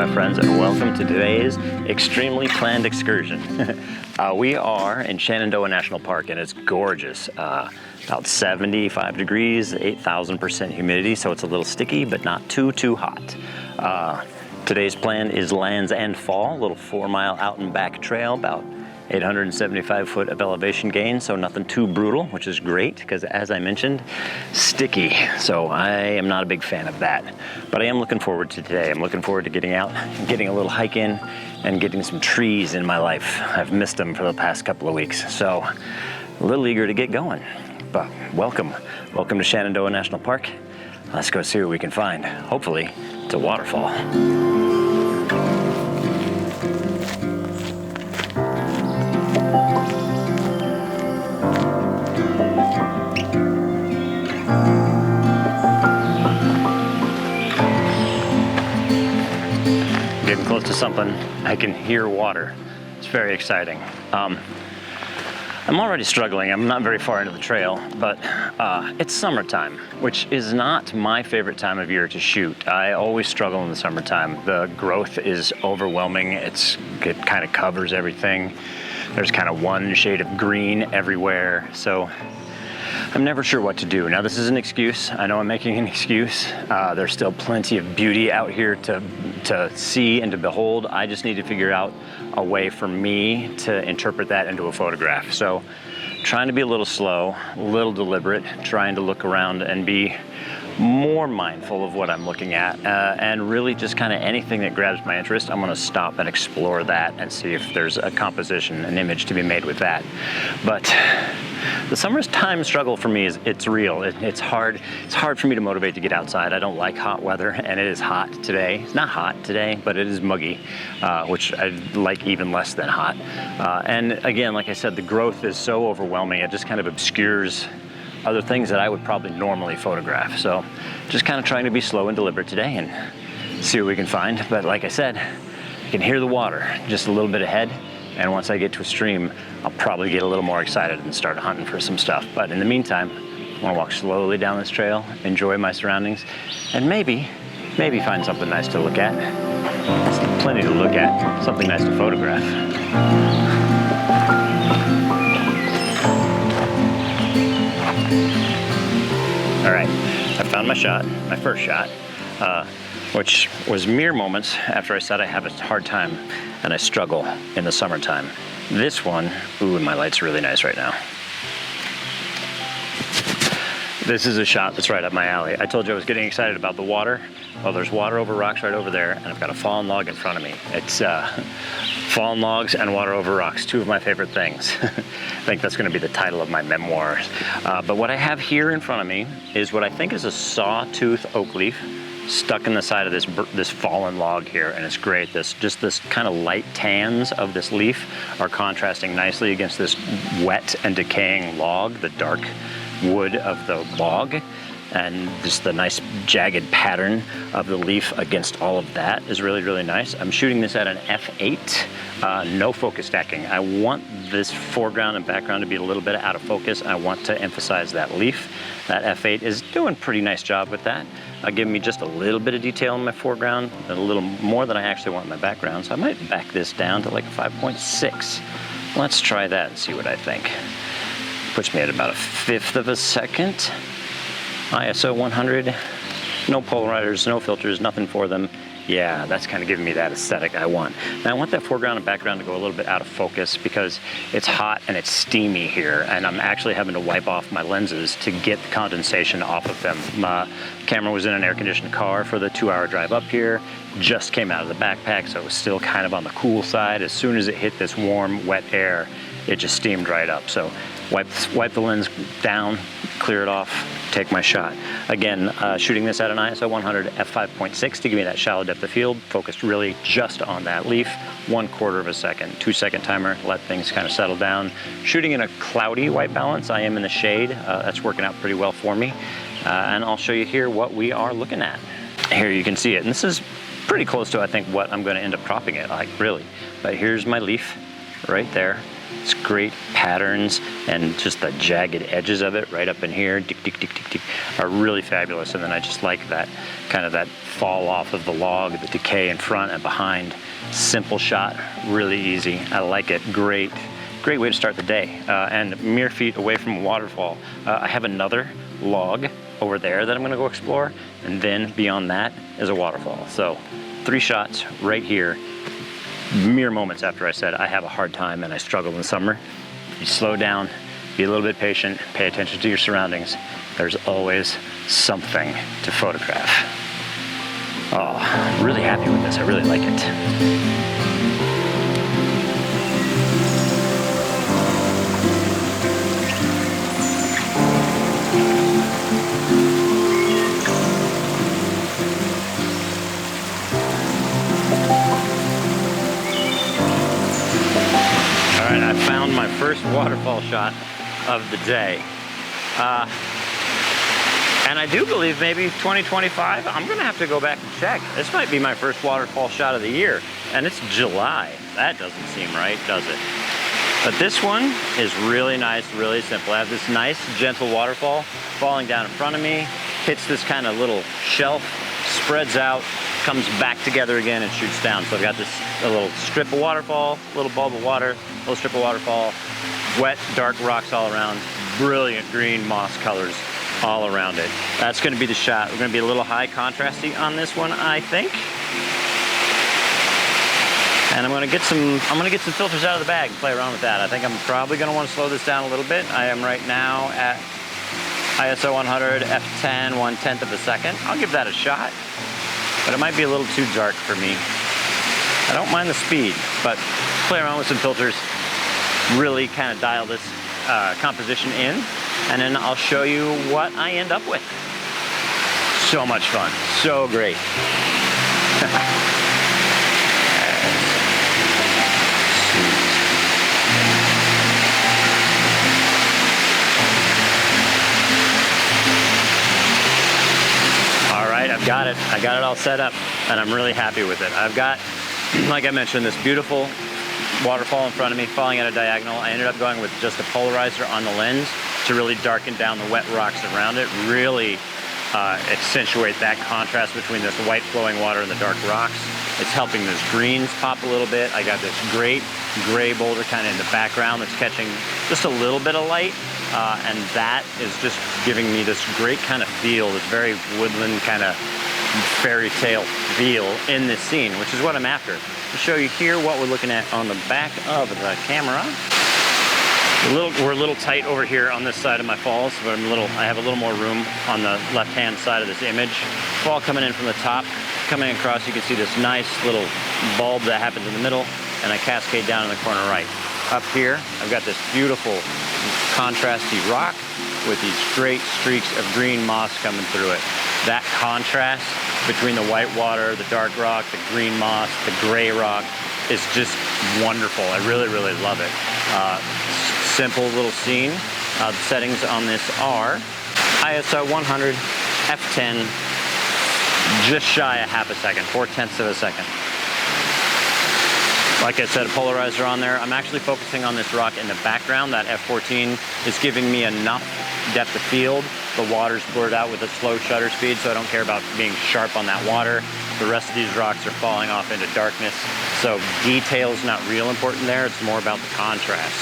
my friends, and welcome to today's extremely planned excursion. We are in Shenandoah National Park, and it's gorgeous. About 75 degrees, 8,000% humidity, so it's a little sticky, but not too hot. Today's plan is lands and fall, a little 4-mile out and back trail, about 875 foot of elevation gain, so nothing too brutal, which is great because, as I mentioned, sticky. So I am not a big fan of that, but I am looking forward to today. I'm looking forward to getting out, getting a little hike in, and getting some trees in my life. I've missed them for the past couple of weeks, so a little eager to get going. But welcome to Shenandoah National Park. Let's go see what we can find. Hopefully, it's a waterfall. Getting close to something, I can hear water. It's very exciting. I'm already struggling. I'm not very far into the trail, but it's summertime, which is not my favorite time of year to shoot. I always struggle in the summertime. The growth is overwhelming. It kind of covers everything. There's kind of one shade of green everywhere. So I'm never sure what to do. Now, this is an excuse. I know I'm making an excuse. There's still plenty of beauty out here to see and to behold. I just need to figure out a way for me to interpret that into a photograph. So trying to be a little slow, a little deliberate, trying to look around and be more mindful of what I'm looking at, and really just kind of anything that grabs my interest, I'm gonna stop and explore that and see if there's a composition, an image to be made with that. But the summertime struggle for me it's real. It's hard for me to motivate to get outside. I don't like hot weather, and it is hot today. It's not hot today, but it is muggy, which I like even less than hot. And again, like I said, the growth is so overwhelming, it just kind of obscures other things that I would probably normally photograph. So just kind of trying to be slow and deliberate today and see what we can find. But like I said, you can hear the water just a little bit ahead. And once I get to a stream, I'll probably get a little more excited and start hunting for some stuff. But in the meantime, I want to walk slowly down this trail, enjoy my surroundings, and maybe find something nice to look at. There's plenty to look at, something nice to photograph. All right, I found my shot, my first shot, which was mere moments after I said I have a hard time and I struggle in the summertime. This one, ooh, and my light's really nice right now. This is a shot that's right up my alley. I told you I was getting excited about the water. Well, there's water over rocks right over there, and I've got a fallen log in front of me. It's fallen logs and water over rocks, two of my favorite things. I think that's gonna be the title of my memoirs. But what I have here in front of me is what I think is a sawtooth oak leaf stuck in the side of this fallen log here, and it's great. This kind of light tans of this leaf are contrasting nicely against this wet and decaying log, the dark wood of the log, and just the nice jagged pattern of the leaf against all of that is really nice. I'm shooting this at an f8, no focus stacking. I want this foreground and background to be a little bit out of focus. I want to emphasize that leaf. That f8 is doing a pretty nice job with that. Giving me just a little bit of detail in my foreground, and a little more than I actually want in my background. So I might back this down to like a 5.6. Let's try that and see what I think. Puts me at about 1/5 of a second. ISO 100, no polarizers, no filters, nothing for them. Yeah, that's kind of giving me that aesthetic I want. Now I want that foreground and background to go a little bit out of focus because it's hot and it's steamy here, and I'm actually having to wipe off my lenses to get the condensation off of them. My camera was in an air-conditioned car for the 2-hour drive up here, just came out of the backpack, so it was still kind of on the cool side. As soon as it hit this warm, wet air, it just steamed right up. So wipe the lens down, clear it off, take my shot. Again, shooting this at an ISO 100 f5.6 to give me that shallow depth of field, focused really just on that leaf, 1/4 of a second, 2-second timer, let things kind of settle down. Shooting in a cloudy white balance, I am in the shade, that's working out pretty well for me. And I'll show you here what we are looking at. Here you can see it, and this is pretty close to, I think, what I'm gonna end up cropping it like, really. But here's my leaf right there. It's great patterns, and just the jagged edges of it right up in here, tick, tick, tick, tick, tick, are really fabulous. And then I just like that kind of that fall off of the log, the decay in front and behind. Simple shot, really easy. I like it. Great way to start the day. And mere feet away from a waterfall. I have another log over there that I'm gonna go explore, and then beyond that is a waterfall. So 3 shots right here, mere moments after I said I have a hard time and I struggle in the summer. You slow down, be a little bit patient, pay attention to your surroundings. There's always something to photograph. Oh, I'm really happy with this. I really like it. I found my first waterfall shot of the day. And I do believe maybe 2025, I'm gonna have to go back and check. This might be my first waterfall shot of the year, and it's July. That doesn't seem right, does it? But this one is really nice, really simple. I have this nice, gentle waterfall falling down in front of me, hits this kind of little shelf, spreads out, comes back together again and shoots down. So I've got this a little strip of waterfall, little bulb of water, little strip of waterfall, wet, dark rocks all around, brilliant green moss colors all around it. That's gonna be the shot. We're gonna be a little high contrasty on this one, I think. And I'm gonna get some filters out of the bag and play around with that. I think I'm probably gonna wanna slow this down a little bit. I am right now at ISO 100, f10, 1/10 of a second. I'll give that a shot, but it might be a little too dark for me. I don't mind the speed, but play around with some filters, really kind of dial this composition in, and then I'll show you what I end up with. So much fun, so great. All right, I've got it. I got it all set up, and I'm really happy with it. I've got, like I mentioned, this beautiful waterfall in front of me falling at a diagonal. I ended up going with just a polarizer on the lens to really darken down the wet rocks around it, really accentuate that contrast between this white flowing water and the dark rocks. It's helping those greens pop a little bit. I got this great gray boulder kind of in the background that's catching just a little bit of light, and that is just giving me this great kind of feel, this very woodland kind of fairy tale feel in this scene, which is what I'm after. To show you here what we're looking at on the back of the camera. We're a little tight over here on this side of my falls, but I have a little more room on the left-hand side of this image. Fall coming in from the top, coming across, you can see this nice little bulb that happens in the middle, and I cascade down in the corner right. Up here, I've got this beautiful contrasty rock with these great streaks of green moss coming through it. That contrast between the white water, the dark rock, the green moss, the gray rock is just wonderful. I really, really love it. Simple little scene. The settings on this are ISO 100, f10, just shy of half a second, 4/10 of a second. Like I said, a polarizer on there. I'm actually focusing on this rock in the background. That f14 is giving me enough depth of field. The water's blurred out with a slow shutter speed, so I don't care about being sharp on that water. The rest of these rocks are falling off into darkness, so detail's not real important there. It's more about the contrast.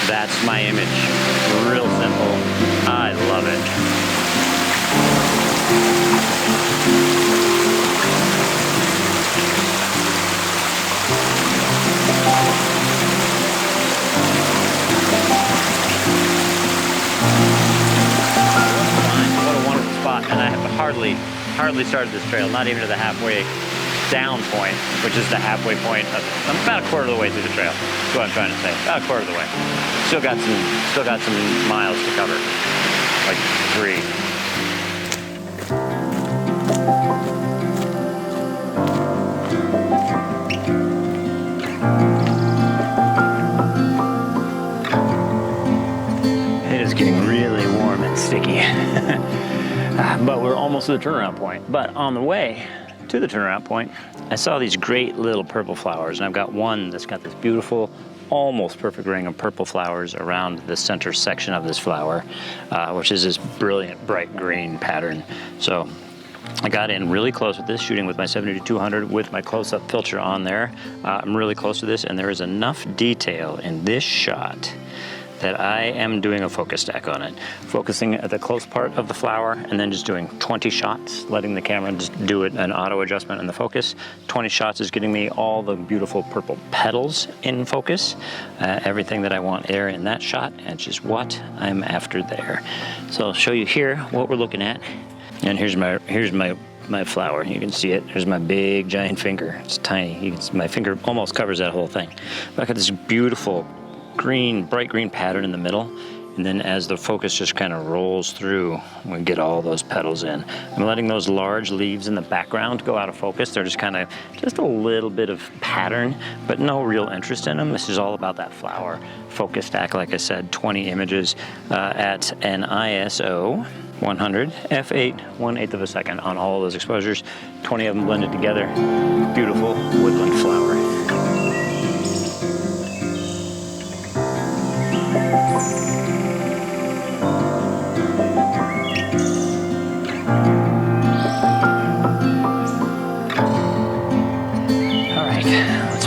That's my image. Real simple. I love it. What a wonderful spot, and I have hardly started this trail, not even to the halfway down point, which is the halfway point of, I'm about a quarter of the way through the trail. That's what I'm trying to say. About a quarter of the way. Still got some miles to cover. Like 3. It is getting really warm and sticky. But we're almost to the turnaround point. But on the way to the turnaround point, I saw these great little purple flowers, and I've got one that's got this beautiful almost perfect ring of purple flowers around the center section of this flower, which is this brilliant bright green pattern. So I got in really close with this, shooting with my 70-200 with my close-up filter on there. I'm really close to this, and there is enough detail in this shot that I am doing a focus stack on it. Focusing at the close part of the flower and then just doing 20 shots, letting the camera just do it, an auto adjustment in the focus. 20 shots is getting me all the beautiful purple petals in focus. Everything that I want there in that shot, and just what I'm after there. So I'll show you here what we're looking at. And here's my flower. You can see it. There's my big giant finger. It's tiny. My finger almost covers that whole thing. But I got this beautiful green, bright green pattern in the middle, and then as the focus just kind of rolls through, we get all those petals in. I'm letting those large leaves in the background go out of focus. They're just kind of just a little bit of pattern, but no real interest in them. This is all about that flower. Focus stack, like I said, 20 images at an ISO 100 f8 1/8 of a second on all those exposures. 20 of them blended together. Beautiful woodland flower.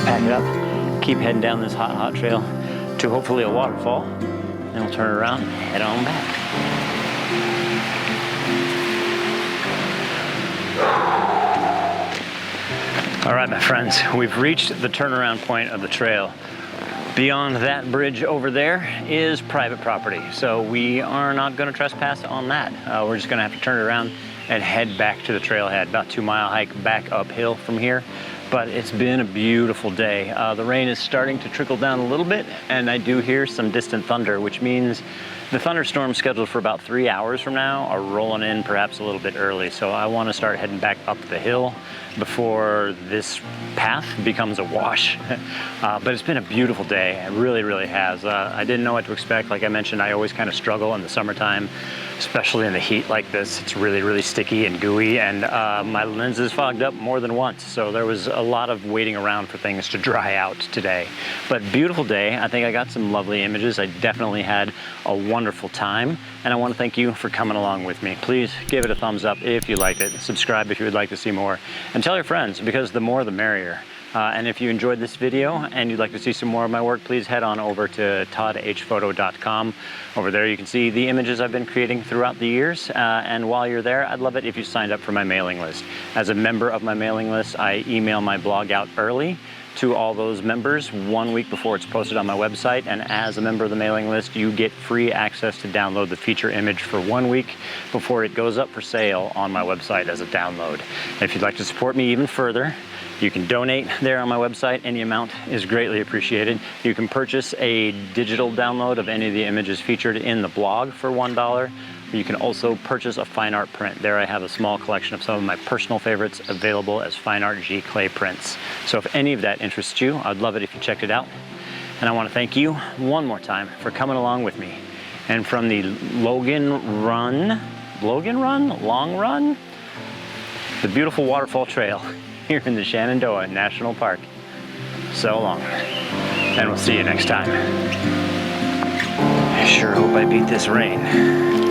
Pack it up, keep heading down this hot trail to hopefully a waterfall, and we'll turn around and head on back. All right, my friends, we've reached the turnaround point of the trail. Beyond that bridge over there is private property, so we are not going to trespass on that. We're just going to have to turn it around and head back to the trailhead. About 2-mile hike back uphill from here. But it's been a beautiful day. The rain is starting to trickle down a little bit, and I do hear some distant thunder, which means the thunderstorm scheduled for about 3 hours from now are rolling in perhaps a little bit early. So I want to start heading back up the hill before this path becomes a wash. But it's been a beautiful day. It really, really has. I didn't know what to expect. Like I mentioned, I always kind of struggle in the summertime, especially in the heat like this. It's really, really sticky and gooey, and my lenses fogged up more than once. So there was a lot of waiting around for things to dry out today. But beautiful day. I think I got some lovely images. I definitely had a wonderful time, and I want to thank you for coming along with me. Please give it a thumbs up if you liked it. Subscribe if you would like to see more, and tell your friends, because the more the merrier. And if you enjoyed this video and you'd like to see some more of my work, please head on over to toddhphoto.com. Over there you can see the images I've been creating throughout the years. And while you're there, I'd love it if you signed up for my mailing list. As a member of my mailing list, I email my blog out early to all those members 1 week before it's posted on my website. And as a member of the mailing list, you get free access to download the feature image for 1 week before it goes up for sale on my website as a download. And if you'd like to support me even further, you can donate there on my website. Any amount is greatly appreciated. You can purchase a digital download of any of the images featured in the blog for $1. You can also purchase a fine art print. There I have a small collection of some of my personal favorites available as fine art G clay prints. So if any of that interests you, I'd love it if you checked it out. And I want to thank you one more time for coming along with me. And from the Long Run, the beautiful waterfall trail here in the Shenandoah National Park. So long, and we'll see you next time. I sure hope I beat this rain.